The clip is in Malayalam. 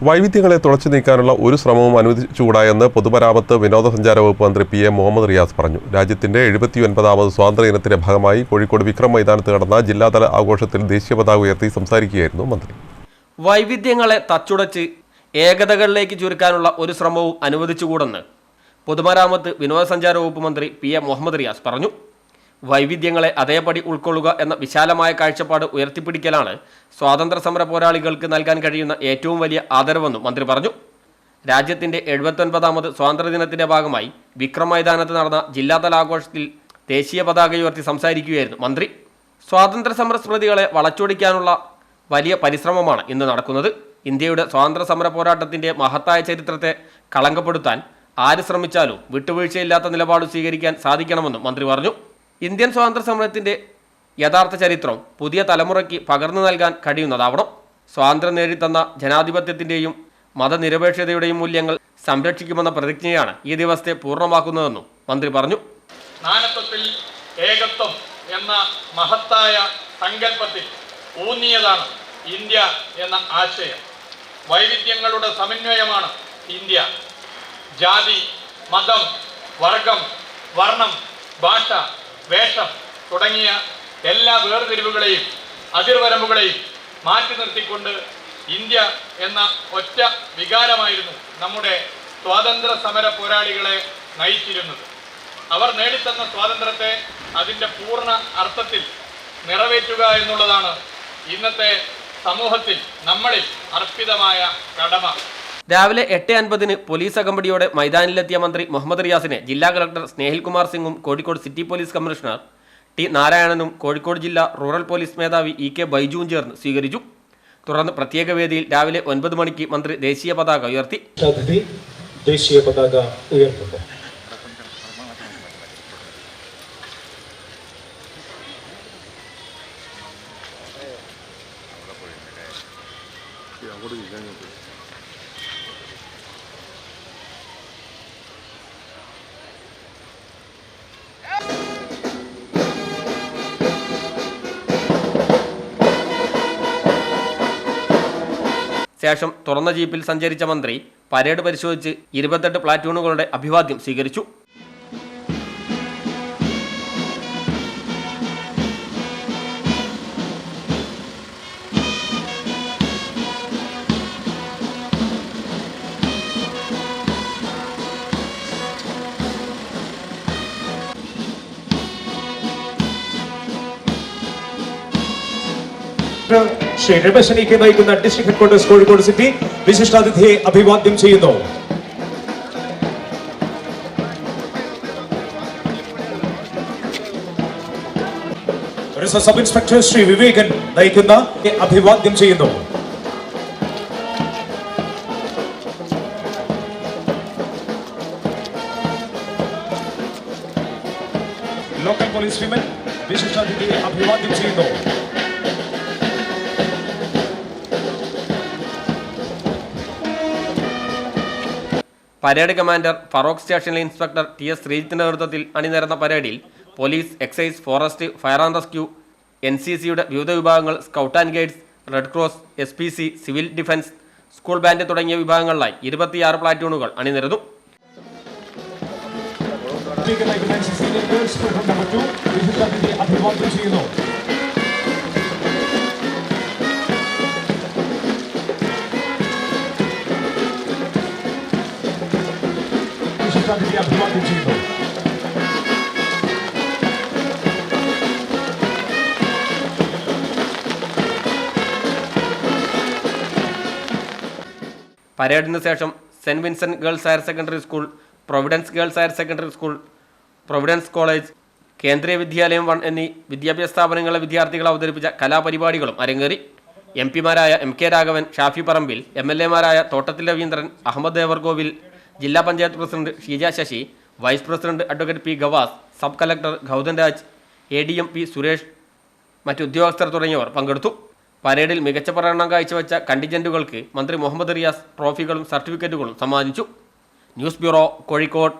വൈവിധ്യങ്ങളെ തുളച്ചു നീക്കാനുള്ള ഒരു ശ്രമവും അനുവദിച്ചുകൂടാ എന്ന് പൊതുമരാമത്ത് വിനോദസഞ്ചാര വകുപ്പ് മന്ത്രി PM മുഹമ്മദ് റിയാസ് പറഞ്ഞു. രാജ്യത്തിന്റെ 79ാമത് സ്വാതന്ത്ര്യദിനത്തിന്റെ ഭാഗമായി കോഴിക്കോട് വിക്രം മൈതാനത്ത് നടന്ന ജില്ലാതല ആഘോഷത്തിൽ ദേശീയ പതാക ഉയർത്തി സംസാരിക്കുകയായിരുന്നു മന്ത്രി. വൈവിധ്യങ്ങളെ തച്ചുടച്ച് ഏകതകളിലേക്ക് ചുരുക്കാനുള്ള ഒരു ശ്രമവും അനുവദിച്ചുകൂടെന്ന് പൊതുമരാമത്ത് വിനോദസഞ്ചാര വകുപ്പ് മന്ത്രി PM മുഹമ്മദ് റിയാസ് പറഞ്ഞു. വൈവിധ്യങ്ങളെ അതേപടി ഉൾക്കൊള്ളുക എന്ന വിശാലമായ കാഴ്ചപ്പാട് ഉയർത്തിപ്പിടിക്കലാണ് സ്വാതന്ത്ര്യ സമര പോരാളികൾക്ക് നൽകാൻ കഴിയുന്ന ഏറ്റവും വലിയ ആദരവെന്നും മന്ത്രി പറഞ്ഞു. രാജ്യത്തിന്റെ 79ാമത് സ്വാതന്ത്ര്യദിനത്തിന്റെ ഭാഗമായി വിക്രം മൈതാനത്ത് നടന്ന ജില്ലാതല ആഘോഷത്തിൽ ദേശീയ പതാക ഉയർത്തി സംസാരിക്കുകയായിരുന്നു മന്ത്രി. സ്വാതന്ത്ര്യ സമര സ്മൃതികളെ വളച്ചൊടിക്കാനുള്ള വലിയ പരിശ്രമമാണ് ഇന്ന് നടക്കുന്നത്. ഇന്ത്യയുടെ സ്വാതന്ത്ര്യ സമര പോരാട്ടത്തിന്റെ മഹത്തായ ചരിത്രത്തെ കളങ്കപ്പെടുത്താൻ ആര് ശ്രമിച്ചാലും വിട്ടുവീഴ്ചയില്ലാത്ത നിലപാട് സ്വീകരിക്കാൻ സാധിക്കണമെന്നും മന്ത്രി പറഞ്ഞു. ഇന്ത്യൻ സ്വാതന്ത്ര്യ സമരത്തിന്റെ യഥാർത്ഥ ചരിത്രം പുതിയ തലമുറയ്ക്ക് പകർന്നു നൽകാൻ കഴിയുന്നതാവണം. സ്വാതന്ത്ര്യം നേടിത്തന്ന ജനാധിപത്യത്തിന്റെയും മതനിരപേക്ഷതയുടെയും മൂല്യങ്ങൾ സംരക്ഷിക്കുമെന്ന പ്രതിജ്ഞയാണ് ഈ ദിവസത്തെ പൂർണ്ണമാക്കുന്നതെന്നും മന്ത്രി പറഞ്ഞു. നാനത്വത്തിൽ ഏകത്വം എന്ന മഹത്തായ സങ്കല്പത്തിൽ ഊന്നിയതാണ് ഇന്ത്യ എന്ന ആശയം. വൈവിധ്യങ്ങളുടെ സമന്വയമാണ് ഇന്ത്യ. ജാതി, മതം, വർഗം, വർണ്ണം, ഭാഷ, വേഷം തുടങ്ങിയ എല്ലാ വേർതിരിവുകളെയും അതിർവരമ്പുകളെയും മാറ്റി നിർത്തിക്കൊണ്ട് ഇന്ത്യ എന്ന ഒറ്റ വികാരമായിരുന്നു നമ്മുടെ സ്വാതന്ത്ര്യ സമര പോരാളികളെ നയിച്ചിരുന്നത്. അവർ നേടിത്തന്ന സ്വാതന്ത്ര്യത്തെ അതിൻ്റെ പൂർണ്ണ അർത്ഥത്തിൽ നിറവേറ്റുക എന്നുള്ളതാണ് ഇന്നത്തെ സമൂഹത്തിൽ നമ്മളിൽ അർപ്പിതമായ കടമ. രാവിലെ 8:50 പോലീസ് അകമ്പടിയോടെ മൈതാനിലെത്തിയ മന്ത്രി മുഹമ്മദ് റിയാസിനെ ജില്ലാ കളക്ടർ സ്നേഹിൽകുമാർ സിംഗും Kozhikode city police commissioner T. നാരായണനും കോഴിക്കോട് ജില്ലാ റൂറൽ പോലീസ് മേധാവി E.K. ബൈജുവും ചേർന്ന് സ്വീകരിച്ചു. തുടർന്ന് പ്രത്യേക വേദിയിൽ രാവിലെ 9 മണിക്ക് മന്ത്രി ദേശീയ പതാക ഉയർത്തി. ശേഷം തുറന്ന ജീപ്പിൽ സഞ്ചരിച്ച മന്ത്രി പരേഡ് പരിശോധിച്ച് 28 പ്ലാറ്റൂണുകളുടെ അഭിവാദ്യം സ്വീകരിച്ചു. ശ്രീ രമേശനിക്ക് നയിക്കുന്ന ഡിസ്ട്രിക്ട് ഹെഡ്ക്വാർട്ടേഴ്സ് കോഴിക്കോട് സിറ്റി വിശിഷ്ടാതിഥിയെ അഭിവാദ്യം ചെയ്യുന്നു. സബ് ഇൻസ്പെക്ടർ ശ്രീ വിവേകൻ നയിക്കുന്ന അഭിവാദ്യം ചെയ്യുന്നു. ലോക്കൽ പോലീസ് വിമൻ വിശിഷ്ടാതിഥിയെ അഭിവാദ്യം ചെയ്യുന്നു. പരേഡ് കമാൻഡർ ഫറോക്ക് സ്റ്റേഷനിലെ ഇൻസ്പെക്ടർ TS ശ്രീജിത്തിന്റെ നേതൃത്വത്തിൽ അണിനിരന്ന പരേഡിൽ police, excise, forest, fire and rescue, NCCയുടെ വിവിധ വിഭാഗങ്ങൾ, scout and guides, red cross, SPC, civil defence, school band തുടങ്ങിയ വിഭാഗങ്ങളിലായി 26 പ്ലാറ്റൂണുകൾ അണിനിരന്നു. പരേഡിന് ശേഷം saint Vincent girls higher secondary school, Providence girls higher secondary school, Providence college, Kendriya Vidyalaya 1 എന്നീ വിദ്യാഭ്യാസ സ്ഥാപനങ്ങളിലെ വിദ്യാർത്ഥികൾ അവതരിപ്പിച്ച കലാപരിപാടികളും അരങ്ങേറി. MP മാരായ MK രാഘവൻ, ഷാഫി പറമ്പിൽ, MLA മാരായ തോട്ടത്തിൽ രവീന്ദ്രൻ, അഹമ്മദ് ദേവർകോവിൽ, ജില്ലാ panchayat president Sheeja Sasi, vice president advocate P. Gavas, sub collector Gautham Raj, ADM P. Suresh, മറ്റു ഉദ്യോഗസ്ഥർ തുടങ്ങിയവർ പങ്കെടുത്തു. പരേഡിൽ മികച്ച പ്രകടനം കാഴ്ചവെച്ച കണ്ടിജന്റുകൾക്ക് മന്ത്രി മുഹമ്മദ് റിയാസ് ട്രോഫികളും സർട്ടിഫിക്കറ്റുകളും സമ്മാനിച്ചു. News bureau, Kozhikode.